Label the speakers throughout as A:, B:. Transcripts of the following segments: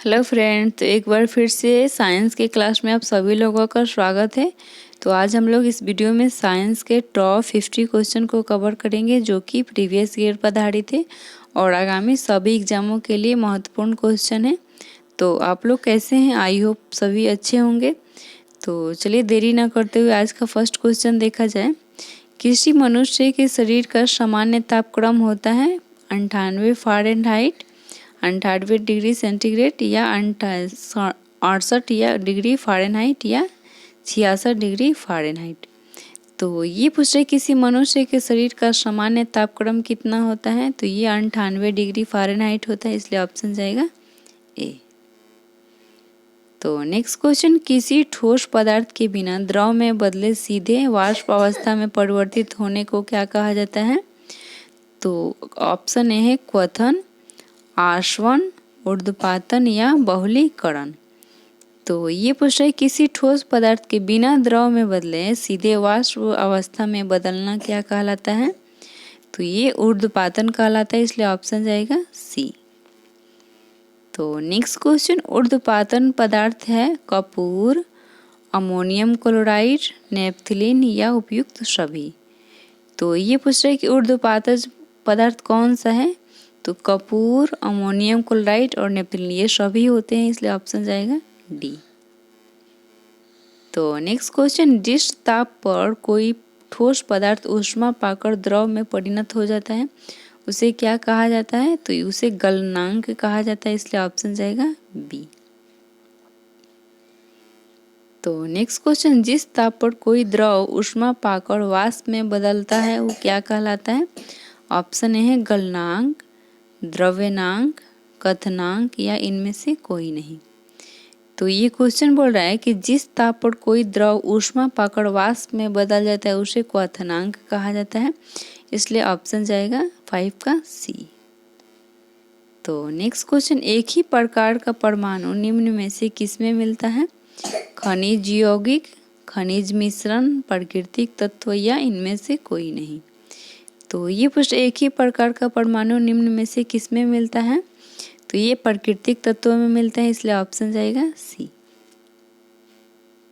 A: Hello friend, तो एक बार फिर से साइंस के क्लास में आप सभी लोगों का स्वागत है। तो आज हम लोग इस वीडियो में साइंस के टॉप 50 क्वेश्चन को कवर करेंगे जो कि प्रीवियस ईयर पर आधारित है और आगामी सभी एग्जामों के लिए महत्वपूर्ण क्वेश्चन है। तो आप लोग कैसे हैं? आई होप सभी अच्छे होंगे। तो चलिए देरी ना करते हुए आज का फर्स्ट क्वेश्चन देखा जाए। किसी मनुष्य के शरीर का सामान्य तापक्रम होता है 98 फ़ारेनहाइट, 98 डिग्री सेंटीग्रेड या 68 या डिग्री फ़ारेनहाइट या 66 डिग्री फ़ारेनहाइट। तो ये पूछ रहे किसी मनुष्य के शरीर का सामान्य तापक्रम कितना होता है, तो ये 98 डिग्री फ़ारेनहाइट होता है, इसलिए ऑप्शन जाएगा ए। तो नेक्स्ट क्वेश्चन, किसी ठोस पदार्थ के बिना द्रव में बदले सीधे वाष्प अवस्था में परिवर्तित होने को क्या कहा जाता है? तो ऑप्शन ए है क्वथन, आश्वन, ऊर्ध्वपातन या बहुलीकरण। तो ये पूछ रहे किसी ठोस पदार्थ के बिना द्रव में बदले सीधे वाष्प अवस्था में बदलना क्या कहलाता है? तो ये ऊर्ध्वपातन कहलाता है, इसलिए ऑप्शन जाएगा सी। तो नेक्स्ट क्वेश्चन, ऊर्ध्वपातन पदार्थ है कपूर, अमोनियम क्लोराइड, नेपथलीन या उपयुक्त सभी। तो ये पूछ रहे कि ऊर्ध्वपातन पदार्थ कौन सा है? तो कपूर, अमोनियम क्लोराइड और नेपथलीन ये सभी होते हैं, इसलिए ऑप्शन जाएगा डी। तो नेक्स्ट क्वेश्चन, जिस ताप पर कोई ठोस पदार्थ ऊष्मा पाकर द्रव में परिणत हो जाता है उसे क्या कहा जाता है? तो उसे गलनांक कहा जाता है, इसलिए ऑप्शन जाएगा बी। तो नेक्स्ट क्वेश्चन, जिस ताप पर कोई द्रव ऊष्मा पाकर वाष्प में बदलता है वो क्या कहलाता है? ऑप्शन ए है गलनांक, द्रव्यनांक, कथनांक या इनमें से कोई नहीं। तो ये क्वेश्चन बोल रहा है कि जिस ताप पर कोई द्रव ऊष्मा पाकर वाष्प में बदल जाता है उसे क्वथनांक कहा जाता है, इसलिए ऑप्शन जाएगा 5 का सी। तो नेक्स्ट क्वेश्चन, एक ही प्रकार का परमाणु निम्न में से किसमें मिलता है? खनिज यौगिक, खनिज मिश्रण, प्राकृतिक तत्व या इनमें से कोई नहीं। तो ये पूछ एक ही प्रकार का परमाणु निम्न में से किसमें मिलता है? तो ये प्राकृतिक तत्वों में मिलता है, इसलिए ऑप्शन जाएगा सी।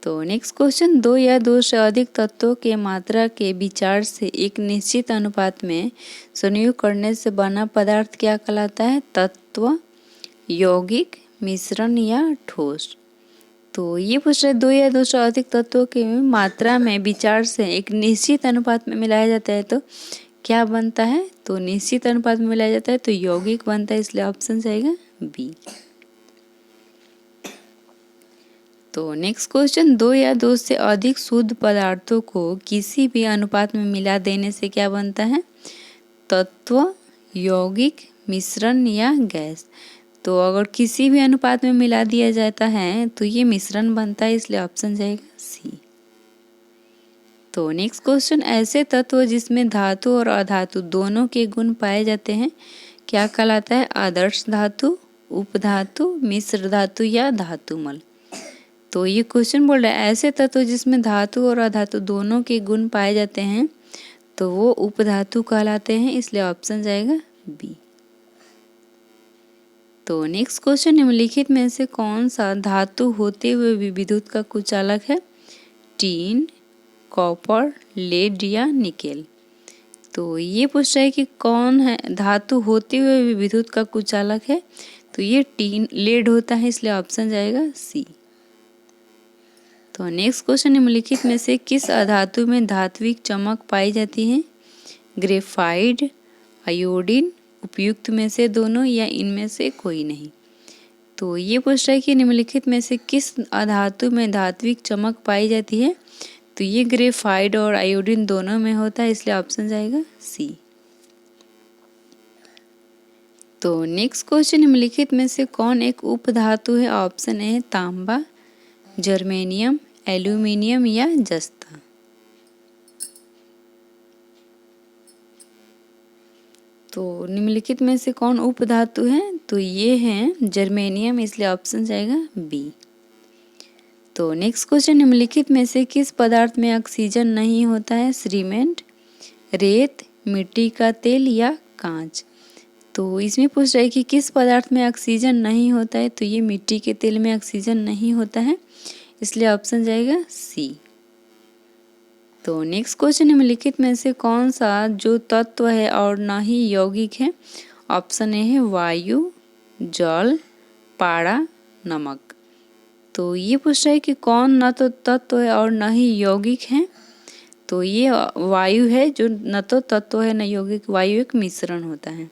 A: तो नेक्स्ट क्वेश्चन, दो या दो से अधिक तत्वों के मात्रा के विचार से एक निश्चित अनुपात में संयोग करने से बना पदार्थ क्या कहलाता है? तत्व, यौगिक, मिश्रण या ठोस। तो ये पूछ रहे दो या दो से अधिक तत्वों के मात्रा में विचार से एक निश्चित अनुपात में मिलाया जाता है तो क्या बनता है? तो निश्चित अनुपात में मिलाया जाता है तो यौगिक बनता है, इसलिए ऑप्शन जाएगा बी। तो नेक्स्ट क्वेश्चन, दो या दो से अधिक शुद्ध पदार्थों को किसी भी अनुपात में मिला देने से क्या बनता है? तत्व, यौगिक, मिश्रण या गैस। तो अगर किसी भी अनुपात में मिला दिया जाता है तो ये मिश्रण बनता है, इसलिए ऑप्शन जाएगा सी। तो नेक्स्ट क्वेश्चन, ऐसे तत्व जिसमें धातु और अधातु दोनों के गुण पाए जाते हैं क्या कहलाता है? आदर्श धातु, उपधातु, मिश्र धातु या धातुमल। तो ये क्वेश्चन बोल रहा है ऐसे तत्व जिसमें धातु और अधातु दोनों के गुण पाए जाते हैं तो वो उपधातु कहलाते हैं, इसलिए ऑप्शन जाएगा बी। तो नेक्स्ट क्वेश्चन, निम्नलिखित में से कौन सा धातु होते हुए भी विद्युत का कुचालक है? टीन, कॉपर, लेड या निकेल। तो ये पूछ रहा है कि कौन है धातु होते हुए भी विद्युत का कुचालक है? तो ये टीन, लेड होता है, इसलिए ऑप्शन जाएगा सी। तो नेक्स्ट क्वेश्चन, निम्नलिखित में से किस अधातु में धात्विक चमक पाई जाती है? ग्रेफाइट, आयोडीन, उपयुक्त में से दोनों या इनमें से कोई नहीं। तो ये पूछ रहा है कि निम्नलिखित में से किस अधातु में धात्विक चमक पाई जाती है? तो ये ग्रेफाइट और आयोडीन दोनों में होता है, इसलिए ऑप्शन जाएगा सी। तो नेक्स्ट क्वेश्चन, निम्नलिखित में से कौन एक उपधातु है? ऑप्शन ए तांबा, जर्मेनियम, एल्यूमिनियम या जस्ता। तो निम्नलिखित में से कौन उपधातु है? तो ये है जर्मेनियम, इसलिए ऑप्शन जाएगा बी। तो नेक्स्ट क्वेश्चन, निम्नलिखित में से किस पदार्थ में ऑक्सीजन नहीं होता है? सीमेंट, रेत, मिट्टी का तेल या कांच। तो इसमें पूछ रहा है कि किस पदार्थ में ऑक्सीजन नहीं होता है, तो ये मिट्टी के तेल में ऑक्सीजन नहीं होता है, इसलिए ऑप्शन जाएगा सी। तो नेक्स्ट क्वेश्चन निम्नलिखित में से कौन सा जो तत्व है और न ही यौगिक है। ऑप्शन ए है वायु, जल, पारा, नमक। तो ये पूछ रहा है कि कौन न तो तत्व है और न ही यौगिक है, तो ये वायु है जो न तो तत्व है न यौगिक, वायु एक मिश्रण होता है।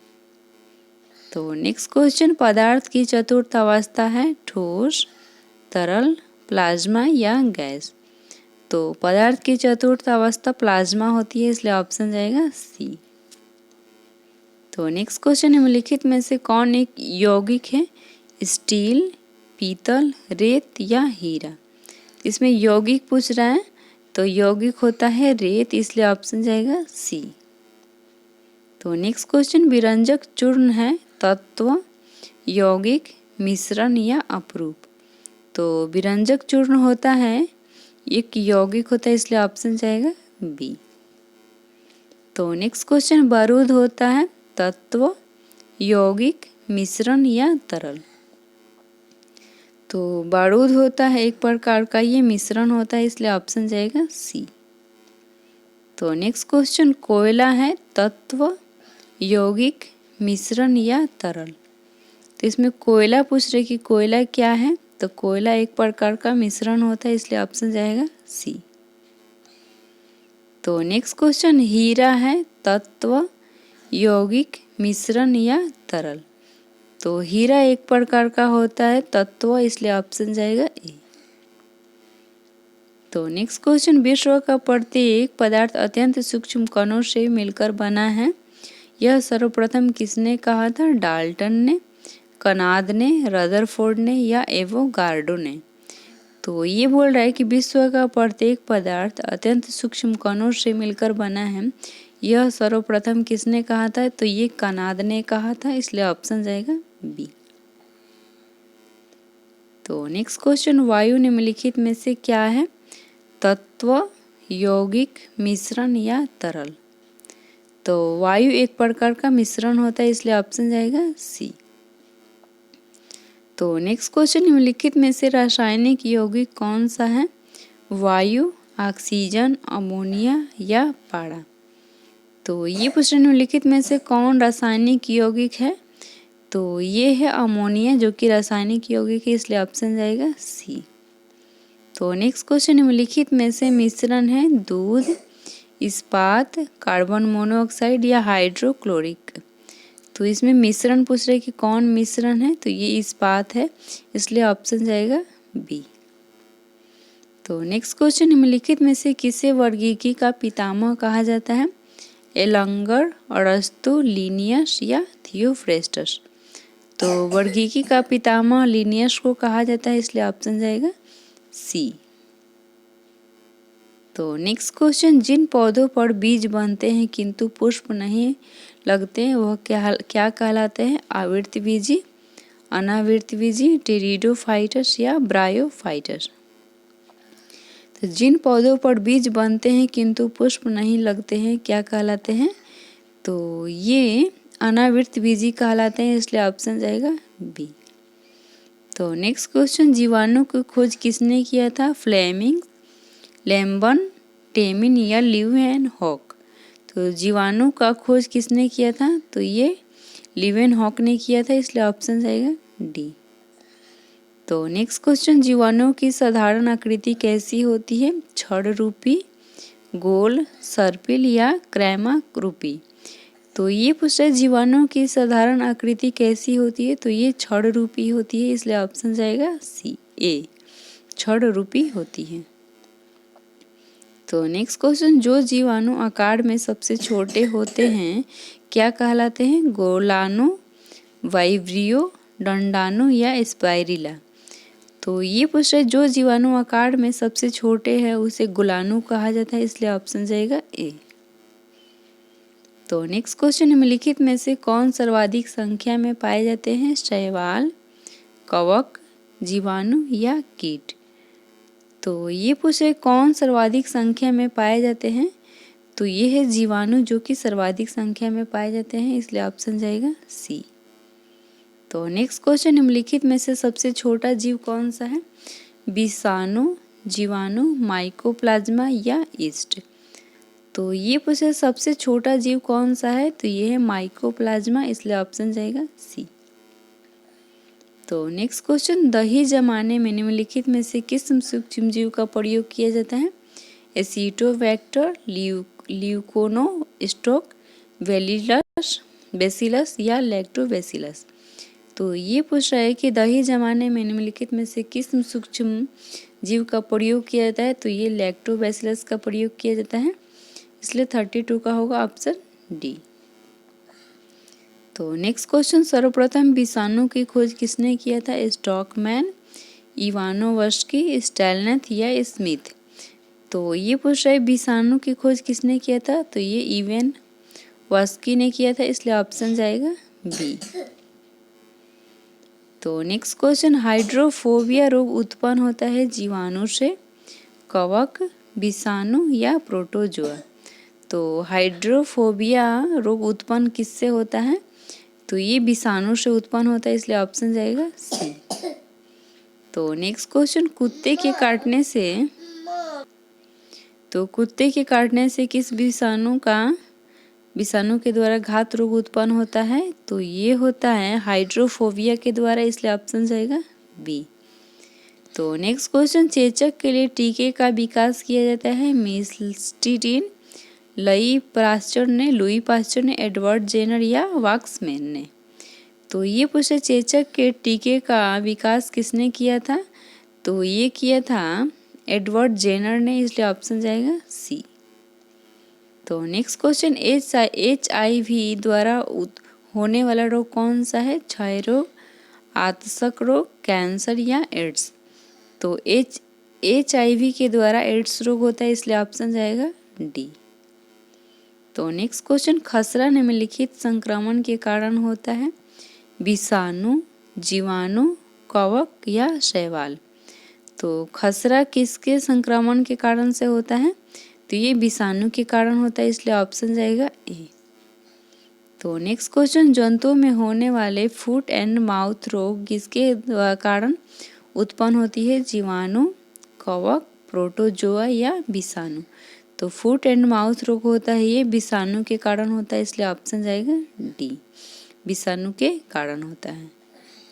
A: तो नेक्स्ट क्वेश्चन, पदार्थ की चतुर्थ अवस्था है ठोस, तरल, प्लाज्मा या गैस। तो पदार्थ की चतुर्थ अवस्था प्लाज्मा होती है, इसलिए ऑप्शन जाएगा सी। तो नेक्स्ट क्वेश्चन, निम्नलिखित में से कौन एक यौगिक है। स्टील, पीतल, रेत या हीरा। इसमें यौगिक पूछ रहा है, तो यौगिक होता है रेत, इसलिए ऑप्शन जाएगा सी। तो नेक्स्ट क्वेश्चन, विरंजक चूर्ण है तत्व, यौगिक, मिश्रण या अपरूप। तो विरंजक चूर्ण होता है एक यौगिक होता है, इसलिए ऑप्शन जाएगा बी। तो नेक्स्ट क्वेश्चन, बारूद होता है तत्व, यौगिक, मिश्रण या तरल। तो बारूद होता है एक प्रकार का ये मिश्रण होता है, इसलिए ऑप्शन जाएगा सी। तो नेक्स्ट क्वेश्चन, कोयला है तत्व, यौगिक, मिश्रण या तरल। तो इसमें कोयला पूछ रहे कि कोयला क्या है, तो कोयला एक प्रकार का मिश्रण होता है, इसलिए ऑप्शन जाएगा सी। तो नेक्स्ट क्वेश्चन, हीरा है तत्व, यौगिक, मिश्रण या तरल। तो हीरा एक प्रकार का होता है तत्व, इसलिए ऑप्शन जाएगा ए। तो नेक्स्ट क्वेश्चन, विश्व का प्रत्येक पदार्थ अत्यंत सूक्ष्म कणों से मिलकर बना है, यह सर्वप्रथम किसने कहा था। डाल्टन ने, कनाद ने, रदरफोर्ड ने या एवोगार्डो ने। तो ये बोल रहा है कि विश्व का प्रत्येक पदार्थ अत्यंत सूक्ष्म कणों से मिलकर बना है, यह सर्वप्रथम किसने कहा था, तो ये कनाद ने कहा था, इसलिए ऑप्शन जाएगा बी। तो नेक्स्ट क्वेश्चन, वायु निम्नलिखित में से क्या है। तत्व, यौगिक, मिश्रण या तरल। तो वायु एक प्रकार का मिश्रण होता है, इसलिए ऑप्शन जाएगा सी। तो नेक्स्ट क्वेश्चन, निम्नलिखित में से रासायनिक यौगिक कौन सा है। वायु, ऑक्सीजन, अमोनिया या पारा। तो ये पूछ रहे निम्नलिखित में से कौन रासायनिक यौगिक है, तो ये है अमोनिया जो कि रासायनिक यौगिक है, इसलिए ऑप्शन जाएगा सी। तो नेक्स्ट क्वेश्चन, निम्नलिखित में से मिश्रण है दूध, इस्पात, कार्बन मोनोऑक्साइड या हाइड्रोक्लोरिक। तो इसमें मिश्रण पूछ रहे कि कौन मिश्रण है, तो ये इस्पात है, इसलिए ऑप्शन जाएगा बी। तो नेक्स्ट क्वेश्चन, निम्नलिखित में से किसे वर्गीकी का पितामह कहा जाता है। एलंगर, अरस्तु, लिनियस या थियोफ्रेस्टस। तो वर्गीकी का पितामह लिनियस को कहा जाता है, इसलिए ऑप्शन जाएगा सी। तो नेक्स्ट क्वेश्चन, जिन पौधों पर बीज बनते हैं किंतु पुष्प नहीं लगते हैं वह क्या कहलाते हैं। आवृतबीजी, अनावृतबीजी, टेरिडोफाइटस या ब्रायोफाइटस। तो जिन पौधों पर बीज बनते हैं किंतु पुष्प नहीं लगते हैं क्या कहलाते हैं, तो ये अनावृतबीजी कहलाते हैं, इसलिए ऑप्शन जाएगा बी। तो नेक्स्ट क्वेश्चन, जीवाणु की खोज किसने किया था। फ्लेमिंग, लैम्बन, टेमिन या लीवेनहॉक। तो जीवाणु का खोज किसने किया था, तो ये लीवेनहॉक ने किया था, इसलिए ऑप्शन जाएगा डी। तो नेक्स्ट क्वेश्चन, जीवाणु की साधारण आकृति कैसी होती है। छड़ रूपी, गोल, सर्पिल या क्रैमारूपी। तो ये पूछ रहे जीवाणु की साधारण आकृति कैसी होती है, तो ये छड़ रूपी होती है, इसलिए ऑप्शन जाएगा सी ए, छड़ रूपी होती है। तो नेक्स्ट क्वेश्चन, जो जीवाणु आकार में सबसे छोटे होते हैं क्या कहलाते हैं। गोलाणु, वाइब्रियो, डंडाणु या स्पाइरिला। तो ये पूछ रहे जो जीवाणु आकार में सबसे छोटे हैं उसे गुलाणु कहा जाता है, इसलिए ऑप्शन जाएगा ए। तो नेक्स्ट क्वेश्चन, निम्नलिखित में से कौन सर्वाधिक संख्या में पाए जाते हैं। शैवाल, कवक, जीवाणु या कीट। तो ये पूछे कौन सर्वाधिक संख्या में पाए जाते हैं, तो ये है जीवाणु जो कि सर्वाधिक संख्या में पाए जाते हैं, इसलिए ऑप्शन जाएगा सी। तो नेक्स्ट क्वेश्चन, निम्नलिखित में से सबसे छोटा जीव कौन सा है? विषाणु, जीवाणु, माइकोप्लाज्मा या ईस्ट। तो ये पूछे सबसे छोटा जीव कौन सा है, तो ये है माइकोप्लाज्मा, इसलिए ऑप्शन जाएगा सी। तो नेक्स्ट क्वेश्चन, दही जमाने में निम्नलिखित में से किस सूक्ष्म जीव का प्रयोग किया जाता है? एसिटोबैक्टर, ल्यूकोनोस्टोक, बेसिलस या लैक्टोबैसिलस। तो ये पूछ रहा है कि दही जमाने में निम्नलिखित में से किस सूक्ष्म जीव का प्रयोग किया जाता है, तो ये लैक्टोबैसिलस का प्रयोग किया जाता है, इसलिए 32 का होगा ऑप्शन डी। तो नेक्स्ट क्वेश्चन, सर्वप्रथम विषाणु की खोज किसने किया था? स्टॉकमैन, इवानोव्स्की, स्टैलनेथ या स्मिथ। तो ये पूछ रहा है विषाणु की खोज किसने किया था, तो ये इवानोव्स्की ने किया था, इसलिए ऑप्शन जाएगा बी। तो नेक्स्ट क्वेश्चन, हाइड्रोफोबिया रोग उत्पन्न होता है जीवाणु से, कवक, विषाणु या प्रोटोजोआ। तो हाइड्रोफोबिया रोग उत्पन्न किससे होता है, तो ये विषाणु से उत्पन्न होता है, इसलिए ऑप्शन जाएगा सी। तो नेक्स्ट क्वेश्चन, कुत्ते के काटने से किस विषाणु के द्वारा घात रोग उत्पन्न होता है, तो ये होता है हाइड्रोफोबिया के द्वारा, इसलिए ऑप्शन जाएगा बी। तो नेक्स्ट क्वेश्चन, चेचक के लिए टीके का विकास किया जाता है मिस्टीडीन, लुई पास्चर ने, एडवर्ड जेनर या वाक्समैन ने। तो ये पूछे चेचक के टीके का विकास किसने किया था, तो ये किया था एडवर्ड जेनर ने, इसलिए ऑप्शन जाएगा सी। तो नेक्स्ट क्वेश्चन, HIV द्वारा होने वाला रोग कौन सा है? क्षय रोग, आतशक रोग, कैंसर या एड्स। तो HIV के द्वारा एड्स रोग होता है, इसलिए ऑप्शन जाएगा डी। तो नेक्स्ट क्वेश्चन, खसरा निम्नलिखित संक्रमण के कारण होता है? विषाणु, जीवाणु, कवक या शैवाल। तो खसरा किसके संक्रमण के कारण से होता है, तो ये विषाणु के कारण होता है, इसलिए ऑप्शन जाएगा ए। तो नेक्स्ट क्वेश्चन, जंतुओं में होने वाले फुट एंड माउथ रोग किसके कारण उत्पन्न होती है? जीवाणु, कवक, प्रोटोजोआ या विषाणु। तो फुट एंड माउथ रोग होता है, ये विषाणु के कारण होता है, इसलिए ऑप्शन जाएगा डी, विषाणु के कारण होता है।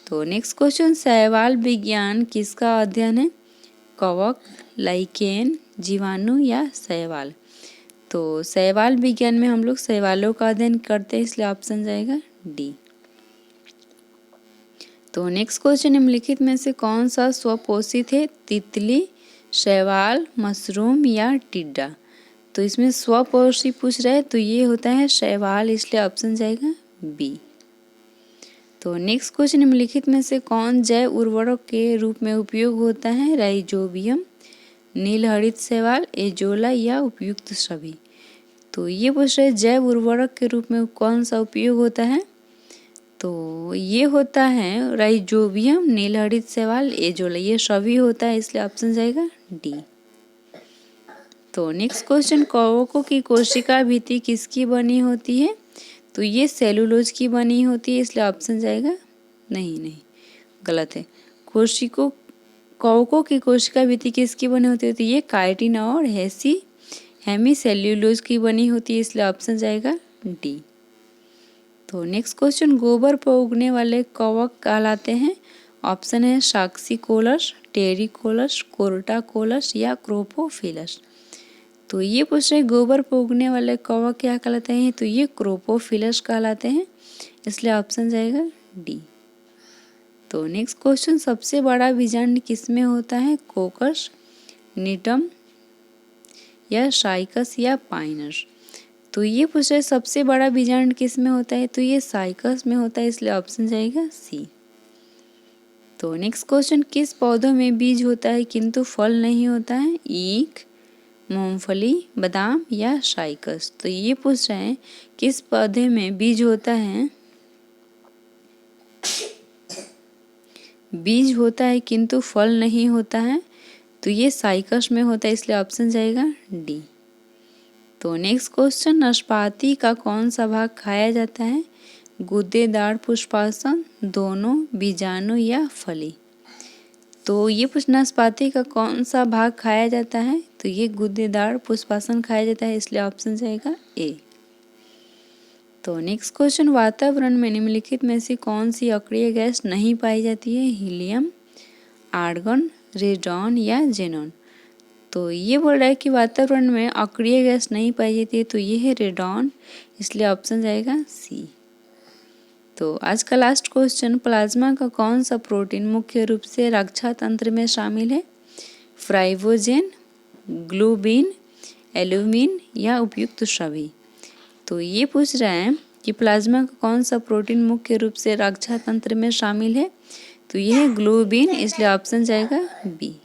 A: तो नेक्स्ट क्वेश्चन, शैवाल विज्ञान किसका अध्ययन है? कवक, लाइकेन, जीवाणु या शैवाल। तो शैवाल विज्ञान में हम लोग शैवालों का अध्ययन करते हैं, इसलिए ऑप्शन जाएगा डी। तो नेक्स्ट क्वेश्चन, निम्नलिखित में से कौन सा स्वपोषित है? तितली, शैवाल, मशरूम या टिड्डा। तो इसमें स्वपोषित पूछ रहा है, तो ये होता है शैवाल, इसलिए ऑप्शन जाएगा बी। तो नेक्स्ट क्वेश्चन, निम्नलिखित में से कौन जैव उर्वरक के रूप में उपयोग होता है? राइजोबियम, नील हरित शैवाल, एजोला या उपयुक्त सभी। तो ये पूछ रहे जैव उर्वरक के रूप में कौन सा उपयोग होता है? तो ये होता है राइजोबियम, नील हरित शैवाल, एजोला, ये सभी होता है, इसलिए ऑप्शन जाएगा डी। तो नेक्स्ट क्वेश्चन, कवकों की कोशिका भित्ति किसकी बनी होती है? तो ये सेलुलोज की बनी होती है, इसलिए ऑप्शन जाएगा नहीं, गलत है। कवकों की कोशिका भित्ति किसकी बनी होती है? तो ये काइटिन और हेमी सेल्यूलोज की बनी होती है, इसलिए ऑप्शन जाएगा डी। तो नेक्स्ट क्वेश्चन, गोबर पर उगने वाले कवक कहलाते हैं? ऑप्शन है साक्सिकोलस, टेरिकोलस, कोर्टाकोलस या क्रोपोफिलस। तो ये पूछ रहे गोबर पर उगने वाले कवक क्या कहलाते हैं? तो ये क्रोपोफिलस कहलाते हैं, इसलिए ऑप्शन जाएगा डी। तो नेक्स्ट क्वेश्चन, सबसे बड़ा बीजांड किसमें होता है? कोकस, निटम या साइकस या पाइनस। तो ये पूछ रहे सबसे बड़ा बीजांड किसमें होता है? तो ये साइकस में होता है, इसलिए ऑप्शन जाएगा सी। तो नेक्स्ट क्वेश्चन, किस पौधों में बीज होता है किंतु फल नहीं होता है? ईख, मूंगफली, बादाम या साइकस। तो ये पूछ रहे हैं किस पौधे में बीज होता है, बीज होता है किंतु फल नहीं होता है? तो ये साइकस में होता है, इसलिए ऑप्शन जाएगा डी। तो नेक्स्ट क्वेश्चन, नाशपाती का कौन सा भाग खाया जाता है? गूदेदार पुष्पासन, दोनों, बीजाणु या फली? तो ये नाशपाती का कौन सा भाग खाया जाता है? तो ये गूदेदार पुष्पासन खाया जाता है, इसलिए ऑप्शन जाएगा ए। तो नेक्स्ट क्वेश्चन, वातावरण में निम्नलिखित में से कौन सी अक्रिय गैस नहीं पाई जाती है? हीलियम, आर्गन, रेडॉन या जेनॉन? तो ये बोल रहा है कि वातावरण में अक्रिय गैस नहीं पाई जाती है, तो ये है रेडॉन, इसलिए ऑप्शन जाएगा सी। तो आज का लास्ट क्वेश्चन, प्लाज्मा का कौन सा प्रोटीन मुख्य रूप से रक्षा तंत्र में शामिल है? फ्राइवोजेन, ग्लोबिन, एल्यूमिन या उपयुक्त सभी? तो ये पूछ रहा है कि प्लाज्मा का कौन सा प्रोटीन मुख्य रूप से रक्षा तंत्र में शामिल है? तो ये है ग्लोबिन, इसलिए ऑप्शन जाएगा बी।